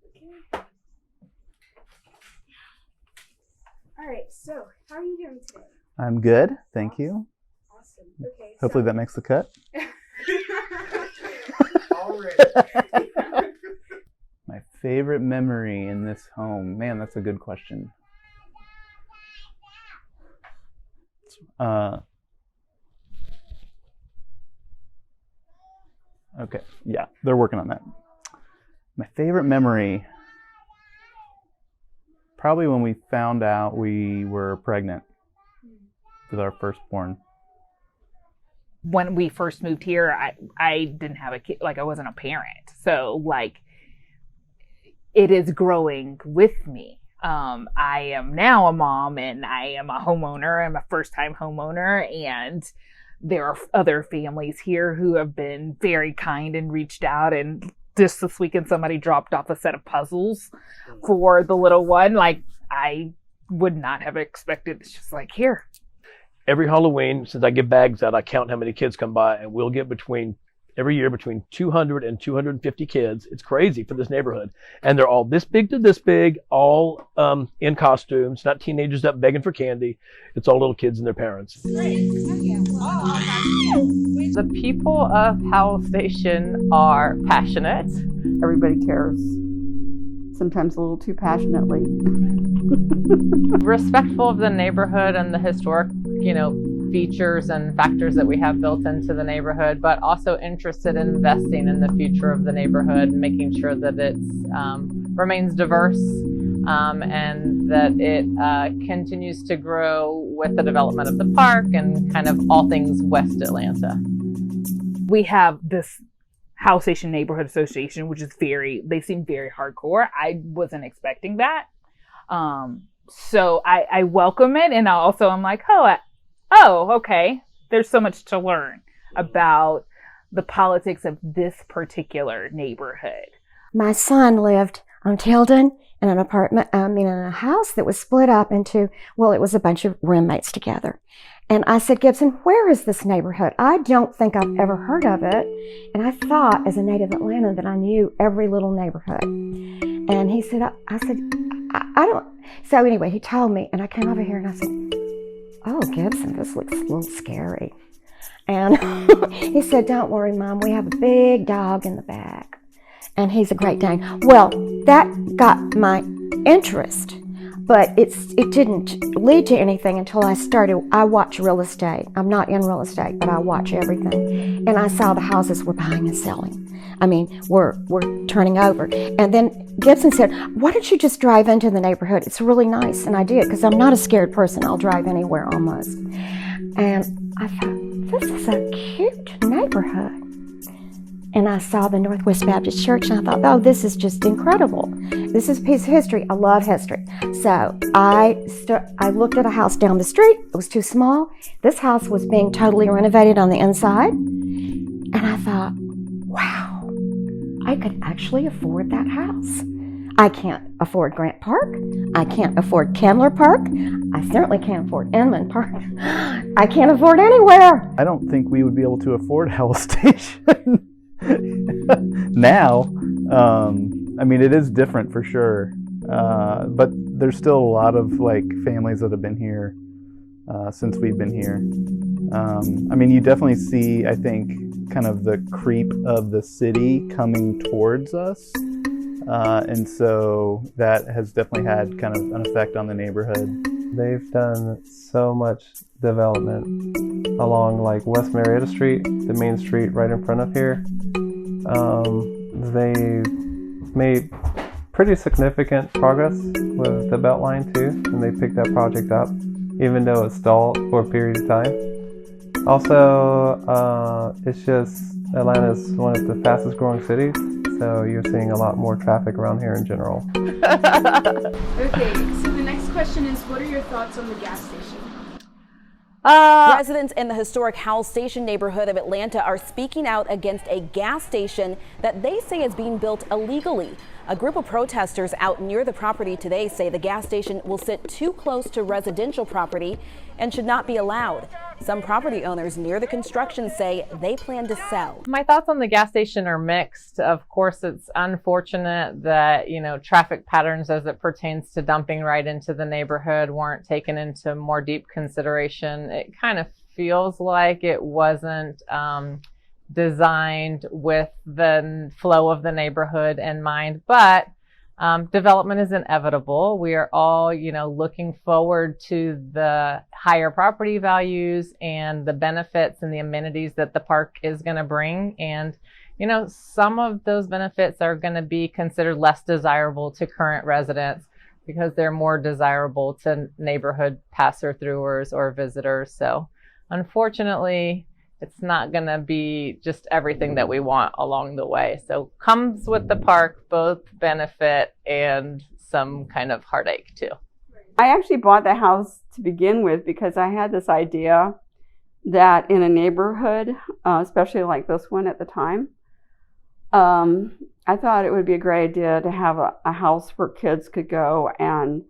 Okay. All right, so how are you doing today? I'm good, thank you. Awesome. Okay. Hopefully that makes the cut. Already. My favorite memory in this home. Man, that's a good question. Okay, yeah, they're working on that. My favorite memory, probably when we found out we were pregnant with our firstborn. When we first moved here, I didn't have a kid, like I wasn't a parent. So like it is growing with me. I am now a mom and I am a homeowner. I'm a first time homeowner, and there are other families here who have been very kind and reached out. And just this weekend, somebody dropped off a set of puzzles for the little one. Like I would not have expected. It's just like, here. Every Halloween, since I give bags out, I count how many kids come by, and we'll get every year between 200 and 250 kids. It's crazy for this neighborhood. And they're all this big to this big, all in costumes, not teenagers up begging for candy. It's all little kids and their parents. The people of Howell Station are passionate. Everybody cares, sometimes a little too passionately. Respectful of the neighborhood and the historic, features and factors that we have built into the neighborhood, but also interested in investing in the future of the neighborhood and making sure that it remains diverse and that it continues to grow with the development of the park and kind of all things West Atlanta. We have this Howell Station Neighborhood Association, which is they seem very hardcore. I wasn't expecting that. So I welcome it. And I'm like, oh, okay. There's so much to learn about the politics of this particular neighborhood. My son lived on Tilden in an apartment, in a house that was split up into, it was a bunch of roommates together. And I said, Gibson, where is this neighborhood? I don't think I've ever heard of it. And I thought, as a native Atlantan, that I knew every little neighborhood. And he said, I said, I don't. So anyway, he told me, and I came over here and I said, oh, Gibson, this looks a little scary. And he said, don't worry, Mom, we have a big dog in the back. And he's a Great Dane. Well, that got my interest. But it didn't lead to anything until I watch real estate. I'm not in real estate, but I watch everything. And I saw the houses we're buying and selling. We're turning over. And then Gibson said, why don't you just drive into the neighborhood? It's really nice. And I did, because I'm not a scared person. I'll drive anywhere almost. And I thought, this is a cute neighborhood. And I saw the Northwest Baptist Church, and I thought, oh, this is just incredible. This is a piece of history. I love history. So I looked at a house down the street. It was too small. This house was being totally renovated on the inside. And I thought, wow, I could actually afford that house. I can't afford Grant Park. I can't afford Candler Park. I certainly can't afford Inman Park. I can't afford anywhere. I don't think we would be able to afford Howell Station. Now, it is different for sure, but there's still a lot of families that have been here since we've been here. You definitely see, I think, kind of the creep of the city coming towards us, and so that has definitely had kind of an effect on the neighborhood. They've done so much development along West Marietta Street, the main street right in front of here. They made pretty significant progress with the Beltline too, and they picked that project up, even though it stalled for a period of time. Also, it's just Atlanta's one of the fastest growing cities, so you're seeing a lot more traffic around here in general. Okay, so the next question is, what are your thoughts on the gas station? Residents in the historic Howell Station neighborhood of Atlanta are speaking out against a gas station that they say is being built illegally. A group of protesters out near the property today say the gas station will sit too close to residential property and should not be allowed. Some property owners near the construction say they plan to sell. My thoughts on the gas station are mixed. Of course, it's unfortunate that, traffic patterns as it pertains to dumping right into the neighborhood weren't taken into more deep consideration. It kind of feels like it wasn't designed with the flow of the neighborhood in mind, but development is inevitable. We are all, looking forward to the higher property values and the benefits and the amenities that the park is going to bring. And, some of those benefits are going to be considered less desirable to current residents because they're more desirable to neighborhood passer-throughers or visitors. So unfortunately, it's not going to be just everything that we want along the way. So comes with the park, both benefit and some kind of heartache too. I actually bought the house to begin with because I had this idea that in a neighborhood, especially like this one at the time, I thought it would be a great idea to have a house where kids could go. And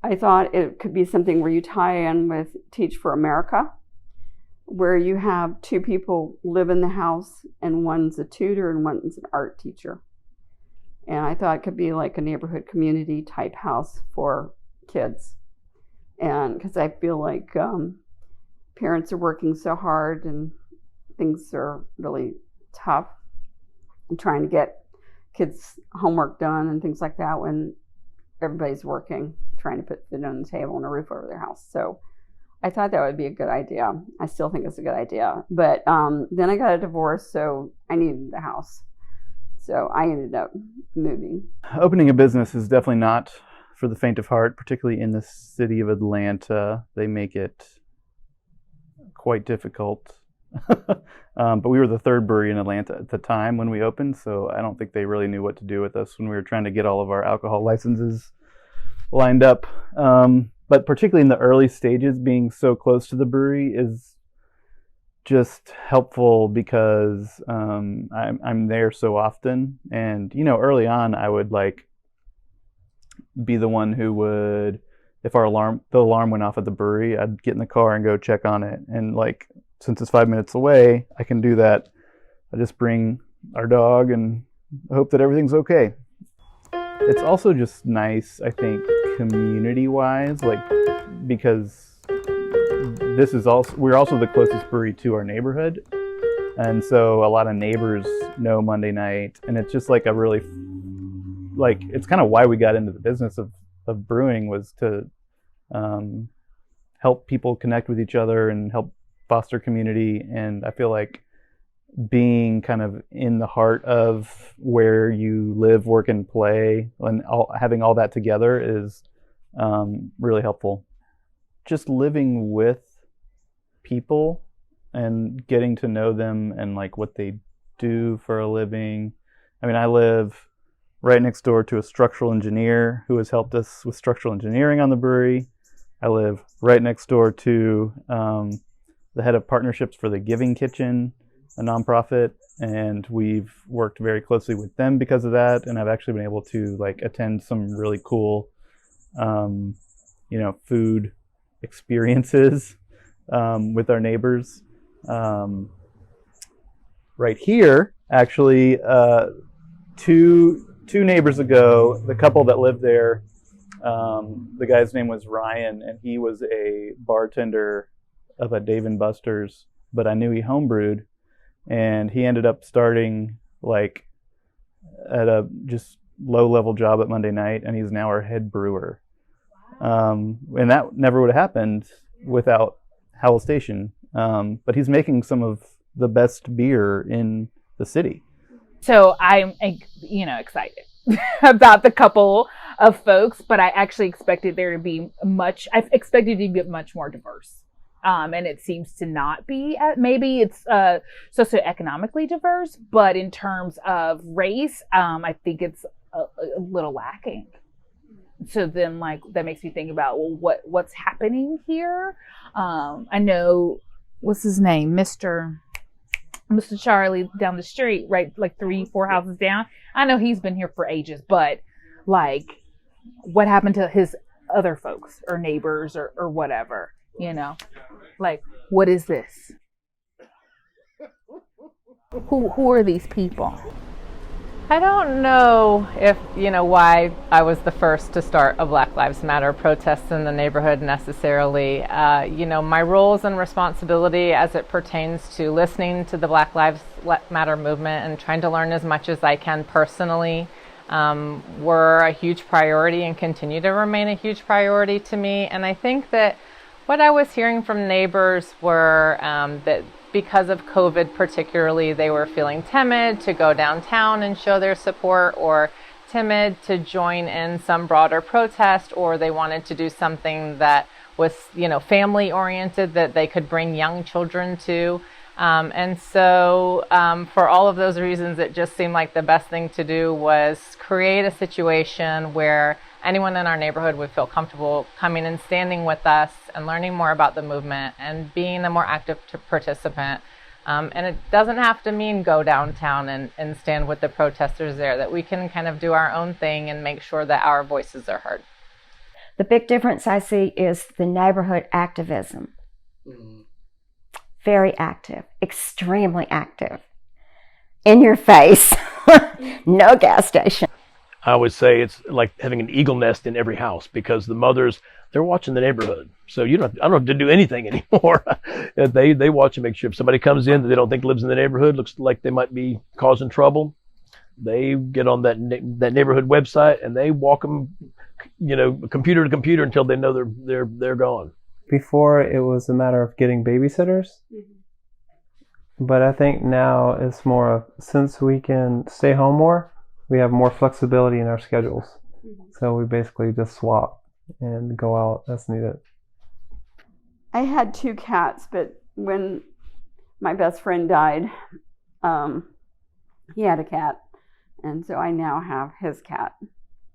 I thought it could be something where you tie in with Teach for America, where you have two people live in the house and one's a tutor and one's an art teacher. And I thought it could be like a neighborhood community type house for kids. And because I feel like parents are working so hard and things are really tough and trying to get kids' homework done and things like that when everybody's working, trying to put food on the table and a roof over their house. So I thought that would be a good idea. I still think it's a good idea. But then I got a divorce, so I needed the house. So I ended up moving. Opening a business is definitely not for the faint of heart, particularly in the city of Atlanta. They make it quite difficult. But we were the third brewery in Atlanta at the time when we opened, so I don't think they really knew what to do with us when we were trying to get all of our alcohol licenses lined up. But particularly in the early stages, being so close to the brewery is just helpful because I'm there so often. And, early on, I would be the one who would, if the alarm went off at the brewery, I'd get in the car and go check on it. And since it's 5 minutes away, I can do that. I just bring our dog and hope that everything's okay. It's also just nice, I think, community-wise, because we're also the closest brewery to our neighborhood, and so a lot of neighbors know Monday night, and it's just a really it's kind of why we got into the business of brewing, was to help people connect with each other and help foster community. And I feel like being kind of in the heart of where you live, work, and play, and having all that together is really helpful. Just living with people and getting to know them and what they do for a living. I mean, I live right next door to a structural engineer who has helped us with structural engineering on the brewery. I live right next door to the head of partnerships for the Giving Kitchen, a nonprofit, and we've worked very closely with them because of that. And I've actually been able to attend some really cool, food experiences with our neighbors. Right here, actually, two neighbors ago, the couple that lived there, the guy's name was Ryan, and he was a bartender of a Dave & Buster's, but I knew he homebrewed, and he ended up starting at a just low-level job at Monday Night, and he's now our head brewer. And that never would have happened without HOWELL Station. But he's making some of the best beer in the city. So I'm, excited about the couple of folks, but I actually expected there to be I've expected to be much more diverse. And it seems to not be. Maybe it's socioeconomically diverse, but in terms of race, I think it's a little lacking. so then like that makes me think about, well, what's happening here. I know, what's his name, Mr. Charlie down the street, right, like 3-4 houses down. I know he's been here for ages, but like what happened to his other folks or neighbors or whatever, like what is this? Who are these people? I don't know if, why I was the first to start a Black Lives Matter protest in the neighborhood necessarily. My roles and responsibility as it pertains to listening to the Black Lives Matter movement and trying to learn as much as I can personally were a huge priority and continue to remain a huge priority to me. And I think that what I was hearing from neighbors were that because of COVID particularly, they were feeling timid to go downtown and show their support, or timid to join in some broader protest, or they wanted to do something that was, family oriented, that they could bring young children to. And so for all of those reasons, it just seemed like the best thing to do was create a situation where anyone in our neighborhood would feel comfortable coming and standing with us and learning more about the movement and being a more active participant. And it doesn't have to mean go downtown and stand with the protesters there, that we can kind of do our own thing and make sure that our voices are heard. The big difference I see is the neighborhood activism. Very active, extremely active. In your face, no gas station. I always say it's like having an eagle nest in every house, because the mothers, they're watching the neighborhood. So I don't have to do anything anymore. They watch and make sure if somebody comes in that they don't think lives in the neighborhood, looks like they might be causing trouble, they get on that neighborhood website and they walk them, computer to computer until they know they're gone. Before, it was a matter of getting babysitters. But I think now it's more of, since we can stay home more, we have more flexibility in our schedules. So we basically just swap and go out as needed. I had 2 cats, but when my best friend died, he had a cat. And so I now have his cat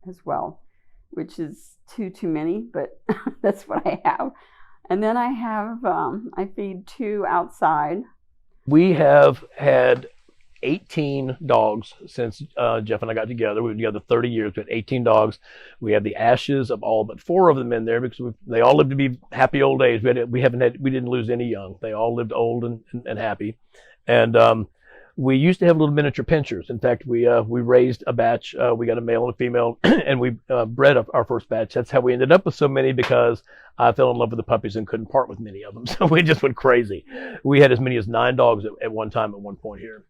as well, which is too many, but that's what I have. And then I have, I feed 2 outside. We have had 18 dogs since Jeff and I got together. We've been together 30 years. We had 18 dogs. We have the ashes of all but 4 of them in there, because they all lived to be happy old age. We didn't lose any young. They all lived old and happy. And we used to have little miniature pinchers. In fact, we raised a batch. We got a male and a female, and we bred our first batch. That's how we ended up with so many, because I fell in love with the puppies and couldn't part with many of them. So we just went crazy. We had as many as 9 dogs at one time at one point here.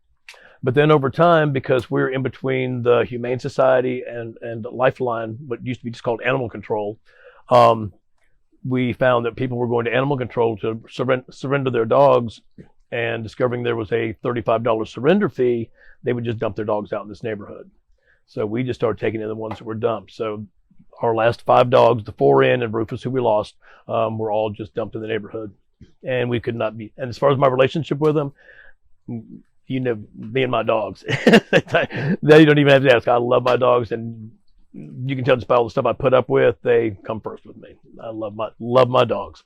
But then over time, because we're in between the Humane Society and Lifeline, what used to be just called animal control, we found that people were going to animal control to surrender their dogs, and discovering there was a $35 surrender fee, they would just dump their dogs out in this neighborhood. So we just started taking in the ones that were dumped. So our last 5 dogs, the 4 in and Rufus, who we lost, were all just dumped in the neighborhood. And we could not be, and as far as my relationship with them, me and my dogs. They don't even have to ask. I love my dogs, and you can tell just by all the stuff I put up with, they come first with me. I love my dogs.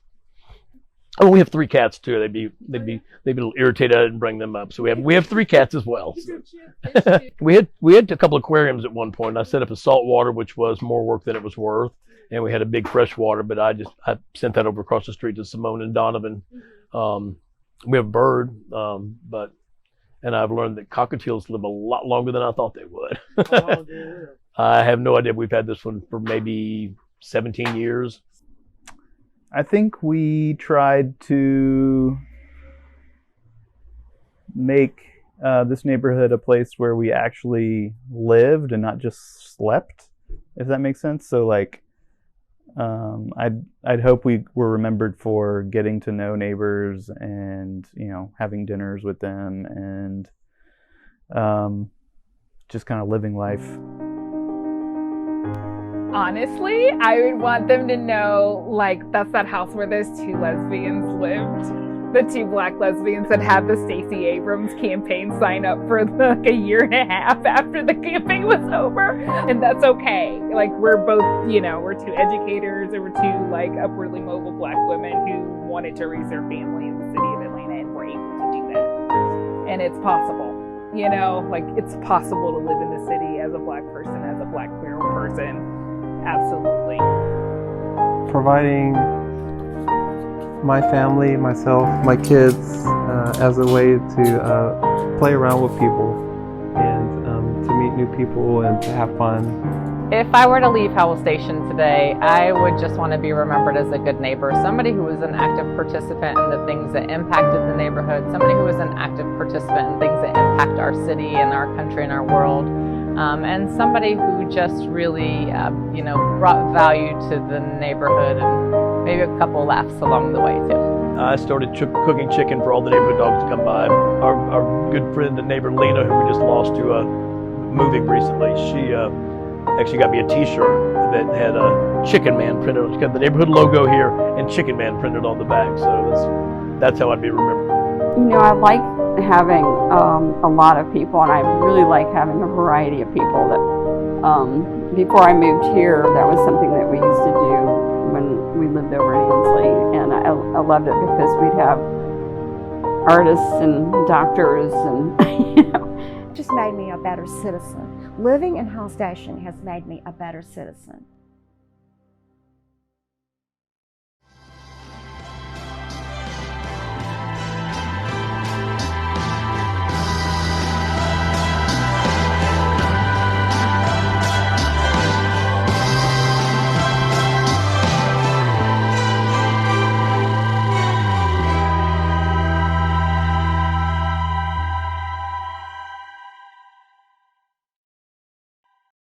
Oh, we have 3 cats too. They'd be a little irritated I didn't bring them up. So we have 3 cats as well. So. We had a couple aquariums at one point. I set up a saltwater, which was more work than it was worth, and we had a big freshwater. But I sent that over across the street to Simone and Donovan. We have a bird, and I've learned that cockatiels live a lot longer than I thought they would. I have no idea. We've had this one for maybe 17 years. I think we tried to make this neighborhood a place where we actually lived and not just slept, if that makes sense. So like, I'd hope we were remembered for getting to know neighbors and, having dinners with them and just kind of living life. Honestly, I would want them to know, like, that's that house where those 2 lesbians lived. the two black lesbians that had the Stacey Abrams campaign sign up for like a year and a half after the campaign was over. And that's okay. Like, we're both, you know, we're two educators and we're two like upwardly mobile black women who wanted to raise their family in the city of Atlanta, and we're able to do that. And it's possible, you know, like it's possible to live in the city as a black person, as a black queer person. Absolutely. Providing my family, myself, my kids as a way to play around with people and to meet new people and to have fun. If I were to leave Howell Station today, I would just want to be remembered as a good neighbor, somebody who was an active participant in the things that impacted the neighborhood, somebody who was an active participant in things that impact our city and our country and our world, and somebody who just really, brought value to the neighborhood and maybe a couple laughs along the way too. I started cooking chicken for all the neighborhood dogs to come by. Our good friend and neighbor Lena, who we just lost to moving recently, she actually got me a t-shirt that had a Chicken Man printed on it. It's got the neighborhood logo here and Chicken Man printed on the back. So that's how I'd be remembered. You know, I like having a lot of people, and I really like having a variety of people. That before I moved here, that was something that we used to do when we lived over in Ainsley, and I loved it because we'd have artists and doctors and you know. It just made me a better citizen. Living in Howell Station has made me a better citizen.